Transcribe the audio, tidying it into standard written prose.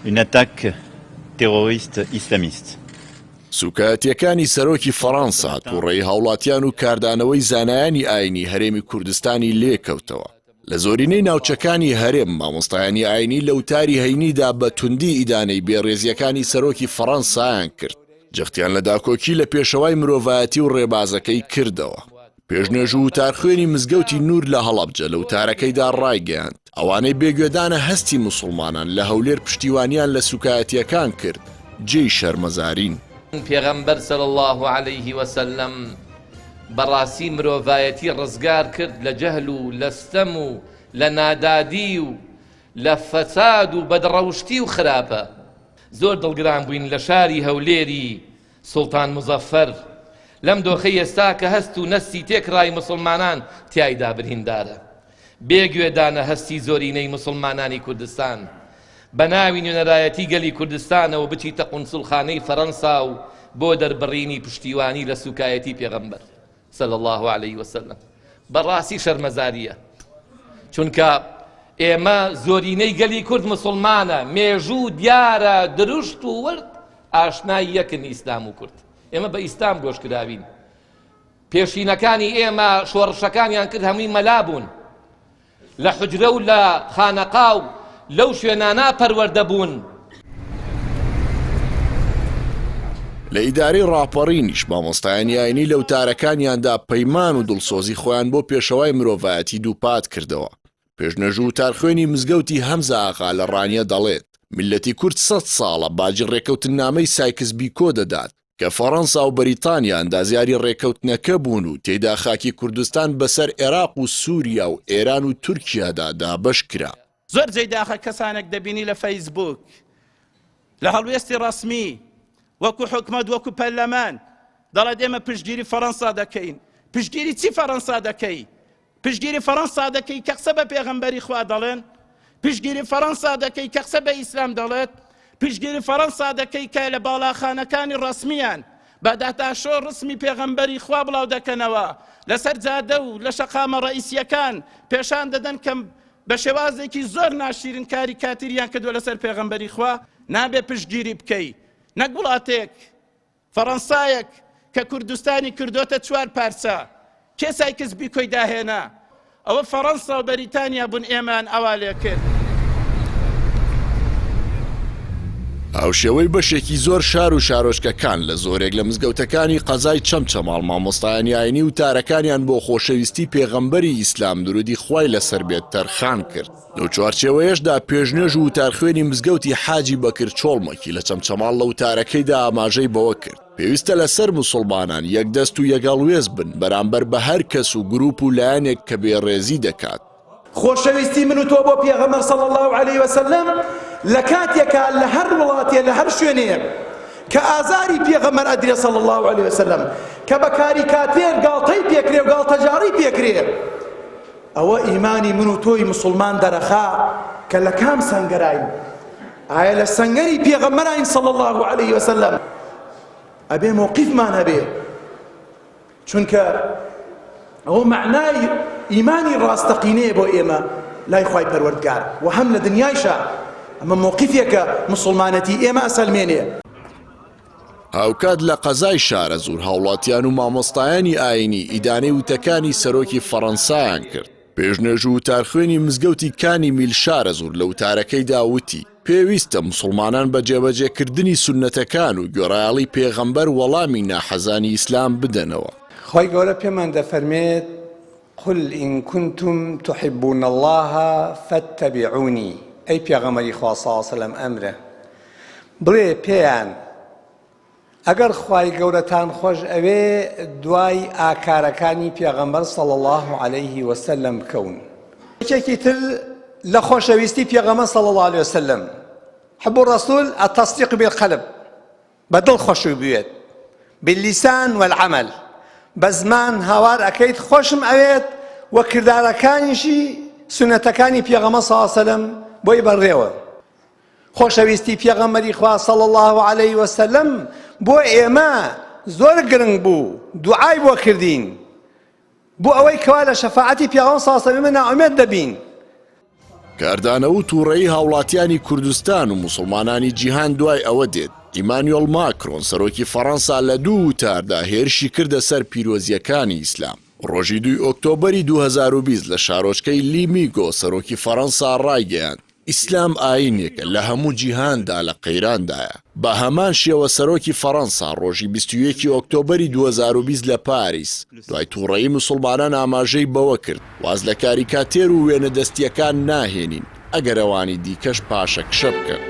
une attaque terroriste islamiste. سوکاتیەکانی سەرۆکی فەڕەنسا تووڕێی هاوڵاتیان و کاردانەوەی زانایانی ئاینی هەرێمی کوردستانی لێکەوتەوە. لە زۆرینەی ناوچەکانی هەرێم مامۆستایانی ئاینی لە وتاری هەینیدا بە توندی ئیدانەی بێڕێزیەکانی سەرۆکی فەڕەنسایان کرد. جەختیان لە داکۆکی لە پێشەوای مرۆڤایەتی و ڕێبازەکەی کردەوە. پێشنێژ و وتارخوێنی مزگەوتی نور لە هەڵەبجە لە وتارەکەیدا ڕایگەیاند. ئەوانەی بێگوێدانە هەستی موسڵمانان لە هەولێر پشتیوانیان لە سوکایەتیەکان کرد. جێی شەرمەزارین. پێغەمبەر صلی الله علیه وسلم بەڕاستی مرۆڤایەتی ڕزگار کرد لە جەهل و لە ستەم و لە نادادی و لە فەساد و بەدڕەوشتی و خراپە. زۆر دڵگران بووین لە شاری هەولێری سوڵتان مزەفەر لەم دۆخەی ئێستا کە هەست و نەستی تێکڕای مسلمانان تیایدا بریندارە. بێگوێدانە هەستی زۆرینەی مسلمانانی کوردستان بە ناوی نوێنەرایەتی گەلی کوردستانەوە بچیتە قونسوڵخانەی فەڕەنسا و بۆ دەربڕینی پشتیوانی لە سوکایەتی پێغەمبەر صلی الله علیه وسلم. بەڕاستی شەرمەزاریە، چونکە ئێمە زۆرینەی گەلی کورد مسلمانە، مێژوو دیارە دروشت و ورد ئاشنای یەکن ئیسلام و کورد. ئێمە بە ئیسلام گۆشکراوین. پێشینەکانی ئێمە شۆڕشەکانیان کرد هەمووی مەلا بوون، لە حوجرە و لە خانەقا و لەو شوێنانە پەروەردە بوون. لە ئیدارەی ڕاپەڕینیش مامۆستایانی ئاینی لە وتارەکانیاندا پەیمان و دڵسۆزی خۆیان بۆ پێشەوای مرۆڤایەتی دووپات کردەوە. پێشنەژ و وتارخوێنی مزگەوتی هەمزە ئاغا لە ڕانیە دەڵێت میلەتی کورد 100 ساڵە باجی ڕێکەوتنامەی سایکس بیکۆ دەدات کە فەڕەنسا و بەریتانیا ئەندازیاری ڕێکەوتنەکە بوون و تێیدا خاکی کوردستان بەسەر عێراق و سووریا و ئێران و تورکیادا دابەش کرا. زۆر جێی داخە کەسانێک دەبینی لە فەیسبوک لە هەڵوێستی ڕەسمی وەکو حکومەت وەکو پەرلەمان دەڵێت ئێمە پشتگیری فەڕەنسا دەکەین. پشتگیری چی فەڕەنسا دەکەی؟ پشتگیری فەڕەنسا دەکەی کە قسە بە پێغەمبەری خوا دەڵێن؟ پشتگیری فەڕەنسا دەکەی کە قسە بە ئیسلام دەڵێت؟ پشتگیری فەڕەنسا دەکەی کە لە باڵاخانەکانی ڕەسمیان بە داتاشۆ ڕسمی پێغەمبەری خوا بڵاو دەکەنەوە، لەسەر جادە و لە شەقامە ڕئیسیەکان پێشان دەدەن کە بە شێوازێکی زۆر ناشیرن کاریکاتیریان کردووە لەسەر پێغەمبەری خوا. نابێ پشتگیری بکەی. نەک وڵاتێک فەڕەنسایەک کە کوردستانی کردوتە 4 پارچە کێ سایکس بیکۆی داهێنا؟ ئەوە فەڕەنسا و بەریتانیا بوون ئێمان ئەوا لێ کرد. هاوشێوەی بەشێکی زۆر شار و شارۆچکەکان لە زۆرێک لە مزگەوتەکانی قەزای چەمچەماڵ مامۆستایانی ئاینی و تارەکانیان بۆ خۆشەویستی پێغەمبەری ئیسلام درودی خوای لەسەر بێت تەرخان کرد. لەو چوارچێوەیەشدا پێشنێژ و وتارخوێنی مزگەوتی حاجی بەکر چۆڵمەکی لە چەمچەماڵ لە وتارەکەیدا ئاماژەی بەوە کرد پێویستە لەسەر موسڵمانان یەکدەست و یەگەڵوێز بن بەرامبەر بە هەر کەس و گروپ و لایەنێک کە بێڕێزی دەکات. خۆشەویستی من و تۆ بۆ پێغەمبەر صلی الله علیه وسلم لە کاتێکە لە هەر وڵاتێ لە هەر شوێنەیە کە ئازاری پێغەمبەر ئەدرێ صلی الله علیه وسلم کە بە کاریکاتێر گاڵتەی پێکرێ و گاڵتەجاری پێکرێ، ئەوە ئیمانی من و تۆی مسلمان دەرەخا کە لە کام سەنگەراین؟ ئایا لە سەنگەری پێغەمبەراین صلی الله علیه وسلم؟ ئەبێ موقیفمان هەبێ، چونکە ئەوە معنای ئیمانی ڕاستەقینەیە بۆ ئێمە لای خوای پەروەردگار و هەم لە دنیایشە. ئەمە موقیفێکە مسلمانەتی ئێمە ئەسەلمێنێ. هاوکات لە قەزای شارە زۆر هاوڵاتیان و مامۆستایانی ئاینی ئیدانەی وتەکانی سەرۆکی فەڕەنسایان کرد. پێشنێژ و وتارخوێنی مزگەوتی کانی میل شارە زۆر لە وتارەکەیدا وتی پێویستە مسلمانان بە جێبەجێکردنی سونەتەکان و گۆڕایاڵی پێغەمبەر وەڵامی ناحەزانی ئیسلام بدەنەوە. خی گەورە پێمان دەفەرمێت قل إن كنتم تحبون الله فاتبعوني. ئەی پێغەمبەری خوا صلی الله علیه وسلم ئەمرە بڵێ پێیان ئەگەر خوای گەورەتان خۆش ئەوێ دوای ئاکارەکانی پێغەمبەر صلی الله علیه وسلم بکەون. یەکێکی تر لە خۆشەویستی پێغەمبەر صلی الله علیه وسلم حب الرسول التصديق بالقلب، بەدڵ خۆشی بوێت، باللسان والعمل، بە زمان هاوار ئەکەیت خۆشم ئەوێت وە کردارەکانیشی سنەتەکانی پێغەمبەر صلی الله علیه وسلم بۆی بەڕێوە. خۆشەویستی پێغەمبەری خوا صلی الله علیه وسلم بۆ ئێمە زۆر گرنگ بوو، دوعای بۆ کردین بۆ ئەوەی کەوا لە شەفاعەتی پێغەمبەر صلی الله علیه وسلم ناومێد دەبین. کاردانەوە و تووڕەیی هاوڵاتیانی کوردستان و موسڵمانانی جیهان دوای ئەوە دێت ئیمانوێل ماکرۆن سەرۆکی فەڕەنسا لە 2 وتاردا هێرشی کردە سەر پیرۆزیەکانی ئیسلام. ڕۆژی 2 ئۆکتۆبەری 2020 لە شارۆچکەی لیمیگۆ سەرۆکی فەڕەنسا ڕایگەیاند ئیسلام ئاینێکە لە هەموو جیهاندا لە قەیراندایە. بە هەمان شێوە سەرۆکی فەڕەنسا ڕۆژی 21 ئۆکتۆبەری 2020 لە پاریس دوای تووڕەیی موسڵمانان ئاماژەی بەوە کرد واز لە کاریکاتێر و وێنە دەستیەکان ناهێنین ئەگەر ئەوانی دیکەش پاشە کشە بکەن.